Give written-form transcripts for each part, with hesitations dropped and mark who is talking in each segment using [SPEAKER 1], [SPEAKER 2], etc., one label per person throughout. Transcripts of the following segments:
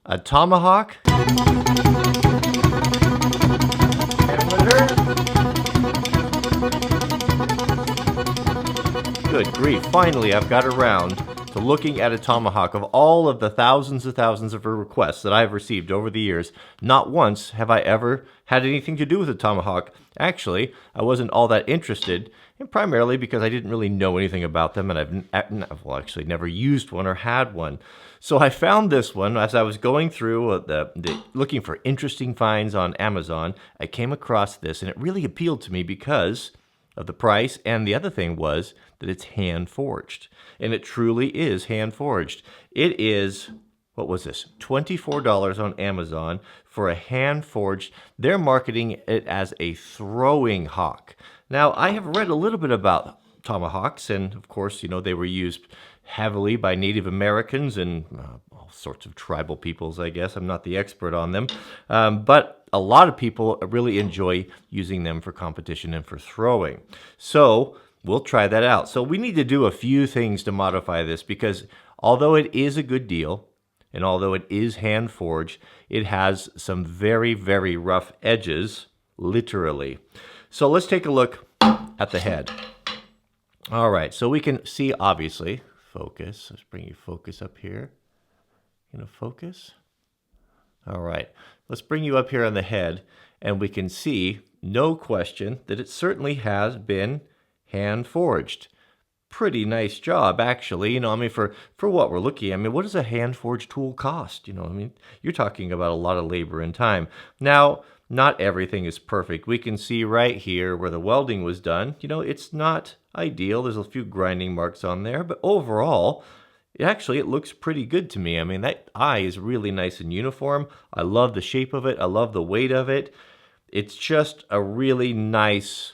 [SPEAKER 1] A tomahawk? Good grief, finally I've got around to looking at a tomahawk. Of all of the thousands of requests that I've received over the years, not once have I ever had anything to do with a tomahawk. Actually, I wasn't all that interested, and primarily because I didn't really know anything about them, and I've actually never used one or had one. So I found this one as I was going through looking for interesting finds on Amazon. I came across this, and it really appealed to me because of the price, and the other thing was that it's hand forged, and it truly is hand forged. It is, what was this, $24 on Amazon for a hand forged. They're marketing it as a throwing hawk. Now, I have read a little bit about tomahawks, and of course, you know, they were used heavily by Native Americans and all sorts of tribal peoples, I guess. I'm not the expert on them, but a lot of people really enjoy using them for competition and for throwing. So we'll try that out. So we need to do a few things to modify this, because although it is a good deal, and although it is hand forged, it has some very, very rough edges, literally. So let's take a look at the head. All right, so we can see, obviously, focus. Let's bring you focus up here. Focus. All right, let's bring you up here on the head, and we can see, no question, that it certainly has been hand forged. Pretty nice job, actually. I mean, for what we're looking at, I mean, what does a hand forged tool cost? I mean, you're talking about a lot of labor and time. Now, not everything is perfect. We can see right here where the welding was done. It's not ideal. There's a few grinding marks on there, but overall, it looks pretty good to me. I mean, that eye is really nice and uniform. I love the shape of it. I love the weight of it. It's just a really nice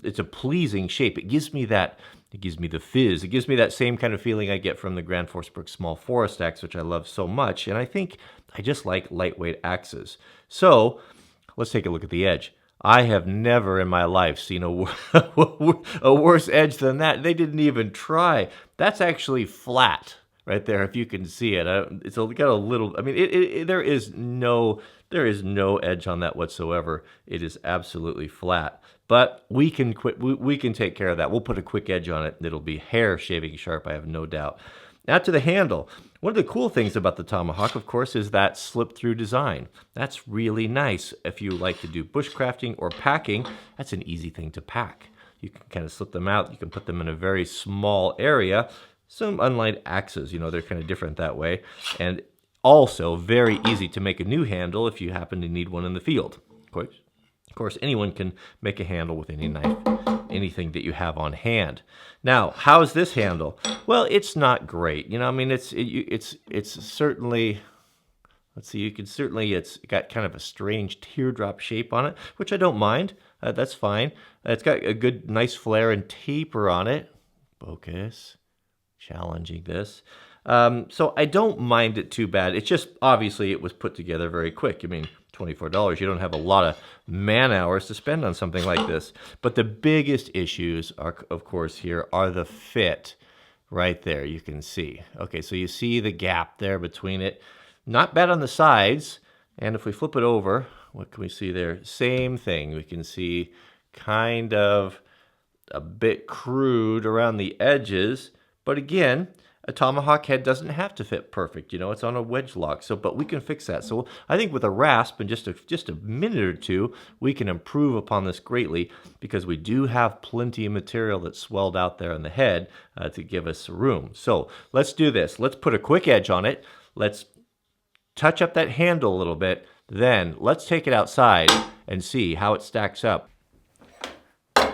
[SPEAKER 1] it's a pleasing shape. It gives me the fizz. It gives me that same kind of feeling I get from the Grand Force Brook Small Forest axe, which I love so much. And I think I just like lightweight axes. So let's take a look at the edge. I have never in my life seen a worse edge than that. They didn't even try. That's actually flat right there, if you can see it. It's got a little, I mean, there is no edge on that whatsoever. It is absolutely flat. But we can take care of that. We'll put a quick edge on it. It'll be hair shaving sharp, I have no doubt. Now to the handle. One of the cool things about the Tomahawk, of course, is that slip-through design. That's really nice. If you like to do bushcrafting or packing, that's an easy thing to pack. You can kind of slip them out. You can put them in a very small area. Some unlike axes, they're kind of different that way. And also very easy to make a new handle if you happen to need one in the field. Of course, anyone can make a handle with any knife, anything that you have on hand. Now, how's this handle? Well, it's not great. I mean, it's certainly, let's see, it's got kind of a strange teardrop shape on it, which I don't mind. That's fine. It's got a good, nice flare and taper on it. Focus. Challenging this. So I don't mind it too bad. It's just, obviously, it was put together very quick. I mean, $24, you don't have a lot of man hours to spend on something like this. But the biggest issues are, of course, here are the fit. Right there, you can see. Okay, so you see the gap there between it. Not bad on the sides. And if we flip it over, what can we see there? Same thing. We can see kind of a bit crude around the edges. But again, a tomahawk head doesn't have to fit perfect. It's on a wedge lock. But we can fix that. So I think with a rasp and just a minute or two, we can improve upon this greatly, because we do have plenty of material that's swelled out there on the head to give us room. So let's do this. Let's put a quick edge on it. Let's touch up that handle a little bit. Then let's take it outside and see how it stacks up.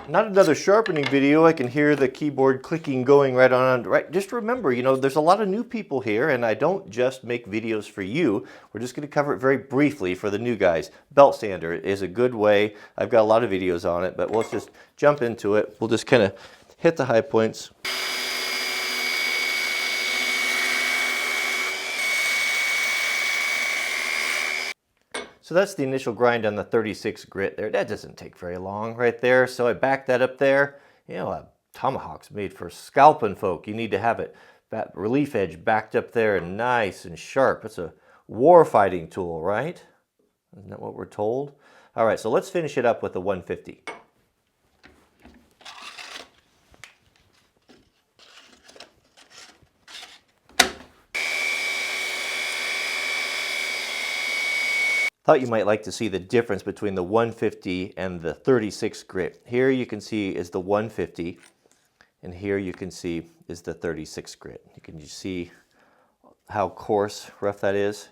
[SPEAKER 1] Not another sharpening video. I can hear the keyboard clicking going right on. Right. Just remember, there's a lot of new people here, and I don't just make videos for you. We're just going to cover it very briefly for the new guys. Belt sander is a good way. I've got a lot of videos on it, but let's just jump into it. We'll just kind of hit the high points. So that's the initial grind on the 36 grit there. That doesn't take very long right there. So I backed that up there. A tomahawk's made for scalping folk. You need to have it, that relief edge backed up there and nice and sharp. It's a war-fighting tool, right? Isn't that what we're told? All right, so let's finish it up with the 150. Thought you might like to see the difference between the 150 and the 36 grit. Here you can see is the 150, and here you can see is the 36 grit. You can see how coarse, rough that is.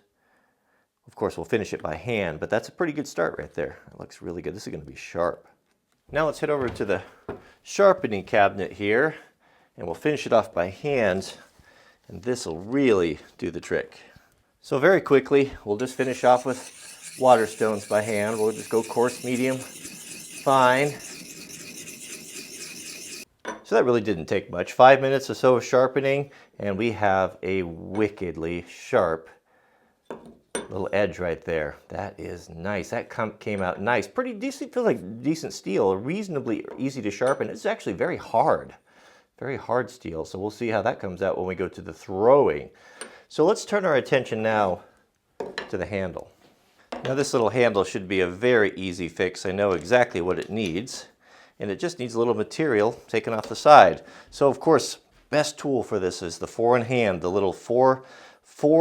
[SPEAKER 1] Of course, we'll finish it by hand, but that's a pretty good start right there. It looks really good. This is going to be sharp. Now let's head over to the sharpening cabinet here, and we'll finish it off by hand, and this will really do the trick. So very quickly, we'll just finish off with water stones by hand. We'll just go coarse, medium, fine. So that really didn't take much. 5 minutes or so of sharpening, and we have a wickedly sharp little edge right there. That is nice. That came out nice. Pretty decent, feels like decent steel, reasonably easy to sharpen. It's actually very hard steel. So we'll see how that comes out when we go to the throwing. So let's turn our attention now to the handle. Now this little handle should be a very easy fix. I know exactly what it needs, and it just needs a little material taken off the side. So of course, best tool for this is the 4-in-hand, the little four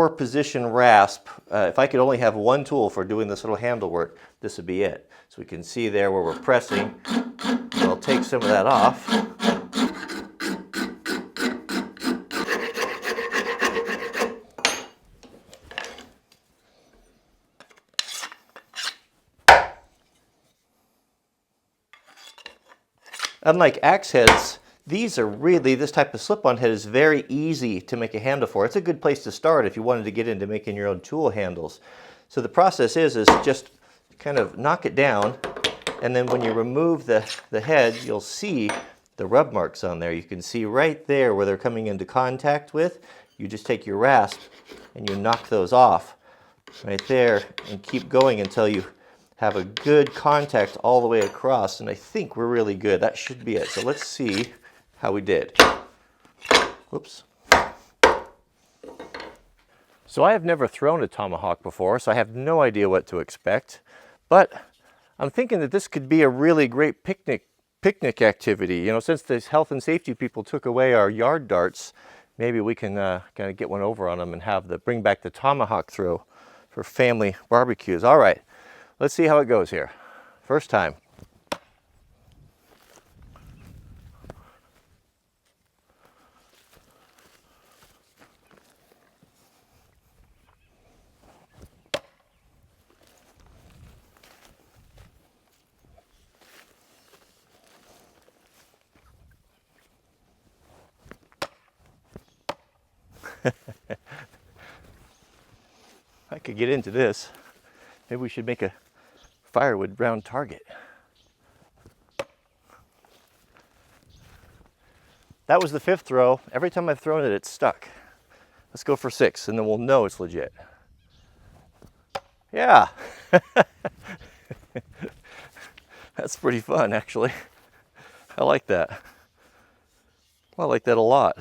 [SPEAKER 1] position rasp. If I could only have one tool for doing this little handle work, this would be it. So we can see there where we're pressing. I'll take some of that off. Unlike axe heads, these are really, this type of slip-on head is very easy to make a handle for. It's a good place to start if you wanted to get into making your own tool handles. So the process is just kind of knock it down, and then when you remove the head, you'll see the rub marks on there. You can see right there where they're coming into contact with. You just take your rasp and you knock those off right there and keep going until you have a good contact all the way across, and I think we're really good. That should be it. So let's see how we did. Whoops. So I have never thrown a tomahawk before, so I have no idea what to expect, but I'm thinking that this could be a really great picnic activity. You know, since the health and safety people took away our yard darts, maybe we can kind of get one over on them and bring back the tomahawk throw for family barbecues. All right. Let's see how it goes here. First time. I could get into this. Maybe we should make a firewood round target. That was the 5th throw. Every time I've thrown it, it's stuck. Let's go for 6, and then we'll know it's legit. Yeah. That's pretty fun, actually. I like that. I like that a lot.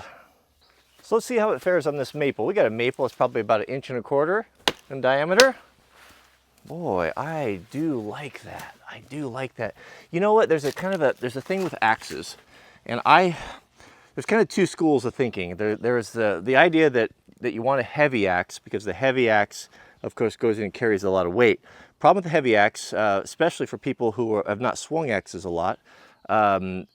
[SPEAKER 1] So let's see how it fares on this maple. We got a maple. It's probably about 1.25 inches in diameter. Boy, I do like that. I do like that. You know what? There's a thing with axes, and there's kind of two schools of thinking. There's the idea that you want a heavy axe because the heavy axe, of course, goes in and carries a lot of weight. Problem with the heavy axe, especially for people who have not swung axes a lot,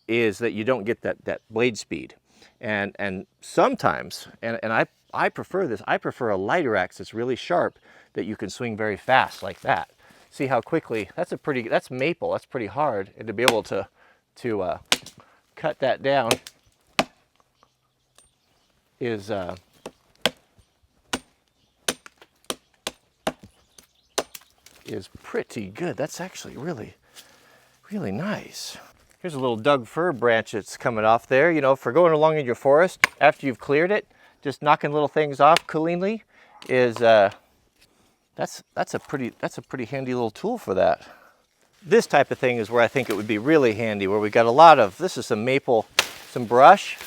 [SPEAKER 1] is that you don't get that blade speed. And sometimes, and I prefer this. I prefer a lighter axe that's really sharp that you can swing very fast like that. See how quickly, that's maple, that's pretty hard. And to be able to cut that down is pretty good. That's actually really, really nice. Here's a little Doug fir branch that's coming off there. You know, for going along in your forest, after you've cleared it, just knocking little things off cleanly is that's a pretty handy little tool for that. This type of thing is where I think it would be really handy, where we got a lot of, this is some maple, some brush.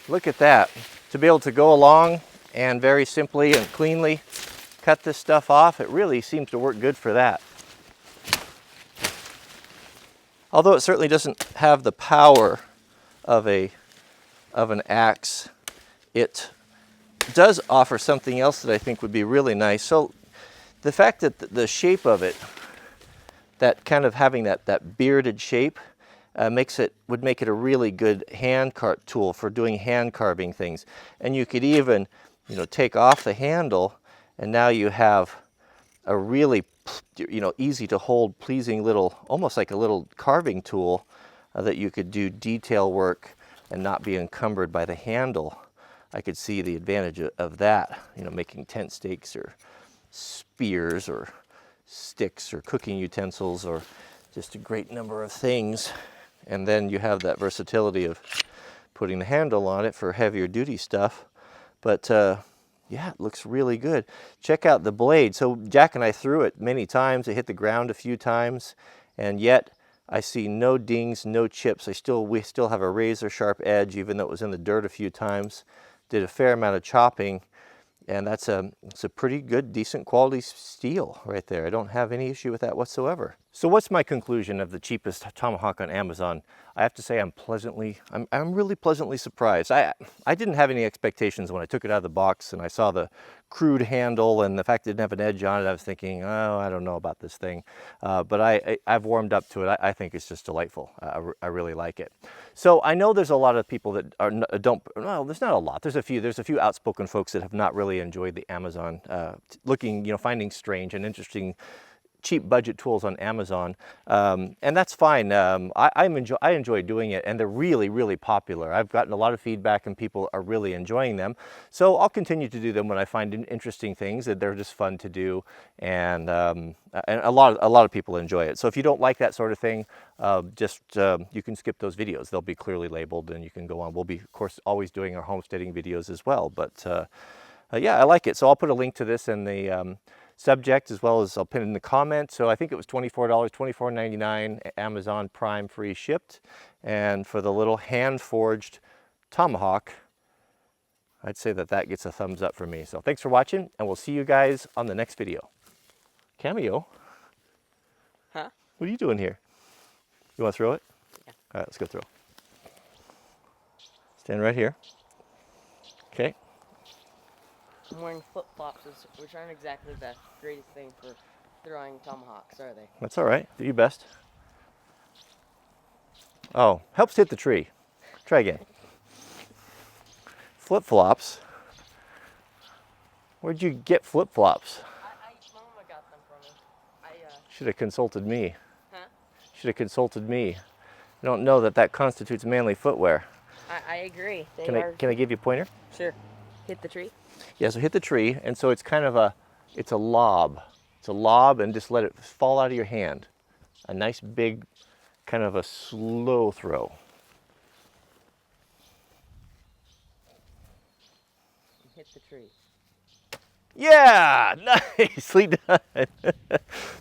[SPEAKER 1] Look at that. To be able to go along and very simply and cleanly cut this stuff off, it really seems to work good for that. Although it certainly doesn't have the power of an axe, it does offer something else that I think would be really nice. So the fact that the shape of it, that kind of having that bearded shape, would make it a really good hand tool for doing hand carving things. And you could even, you know, take off the handle, and now you have a really, you know, easy to hold, pleasing little, almost like a little carving tool that you could do detail work and not be encumbered by the handle. I could see the advantage of that, you know, making tent stakes or spears or sticks or cooking utensils or just a great number of things. And then you have that versatility of putting the handle on it for heavier duty stuff. But yeah, it looks really good. Check out the blade. So Jack and I threw it many times. It hit the ground a few times, and yet I see no dings, no chips. We still have a razor sharp edge, even though it was in the dirt a few times. Did a fair amount of chopping, and it's a pretty good, decent quality steel right there. I don't have any issue with that whatsoever. So what's my conclusion of the cheapest Tomahawk on Amazon? I have to say I'm really pleasantly surprised. I didn't have any expectations when I took it out of the box and I saw the crude handle and the fact it didn't have an edge on it. I was thinking, oh, I don't know about this thing. But I've warmed up to it. I think it's just delightful. I really like it. So I know there's a lot of people that well, there's not a lot. There's a few outspoken folks that have not really enjoyed the Amazon, finding strange and interesting cheap budget tools on Amazon, and that's fine. I enjoy doing it, and they're really, really popular. I've gotten a lot of feedback, and people are really enjoying them. So I'll continue to do them when I find interesting things that they're just fun to do, and a lot of people enjoy it. So if you don't like that sort of thing, you can skip those videos. They'll be clearly labeled, and you can go on. We'll be, of course, always doing our homesteading videos as well. But yeah, I like it. So I'll put a link to this in the subject, as well as I'll pin it in the comments. So I think it was $24, $24.99, Amazon Prime free shipped. And for the little hand-forged Tomahawk, I'd say that gets a thumbs up for me. So thanks for watching, and we'll see you guys on the next video. Cameo?
[SPEAKER 2] Huh?
[SPEAKER 1] What are you doing here? You want to throw it?
[SPEAKER 2] Yeah.
[SPEAKER 1] All right, let's go throw. Stand right here. Okay.
[SPEAKER 2] I'm wearing flip-flops, which aren't exactly the greatest thing for throwing tomahawks, are they?
[SPEAKER 1] That's all right. Do your best. Oh, helps hit the tree. Try again. Flip-flops? Where'd you get flip-flops?
[SPEAKER 2] Mama got them for me.
[SPEAKER 1] Should have consulted me.
[SPEAKER 2] Huh?
[SPEAKER 1] Should have consulted me. I don't know that constitutes manly footwear.
[SPEAKER 2] I agree.
[SPEAKER 1] Can I give you a pointer?
[SPEAKER 2] Sure. Hit the tree?
[SPEAKER 1] Yeah, so hit the tree, and so it's kind of it's a lob. It's a lob, and just let it fall out of your hand. A nice big, kind of a slow throw.
[SPEAKER 2] Hit the tree.
[SPEAKER 1] Yeah, nicely done.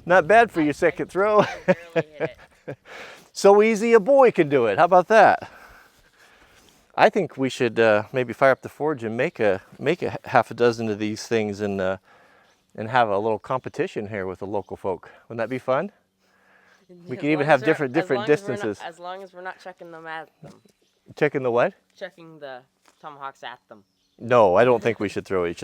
[SPEAKER 1] Not bad for your second throw.
[SPEAKER 2] I barely hit it.
[SPEAKER 1] So easy a boy can do it. How about that? I think we should maybe fire up the forge and make a half a dozen of these things and have a little competition here with the local folk. Wouldn't that be fun? We could even have different distances.
[SPEAKER 2] As long as we're not checking them at them.
[SPEAKER 1] Checking the what?
[SPEAKER 2] Checking the tomahawks at them.
[SPEAKER 1] No, I don't think we should throw each other.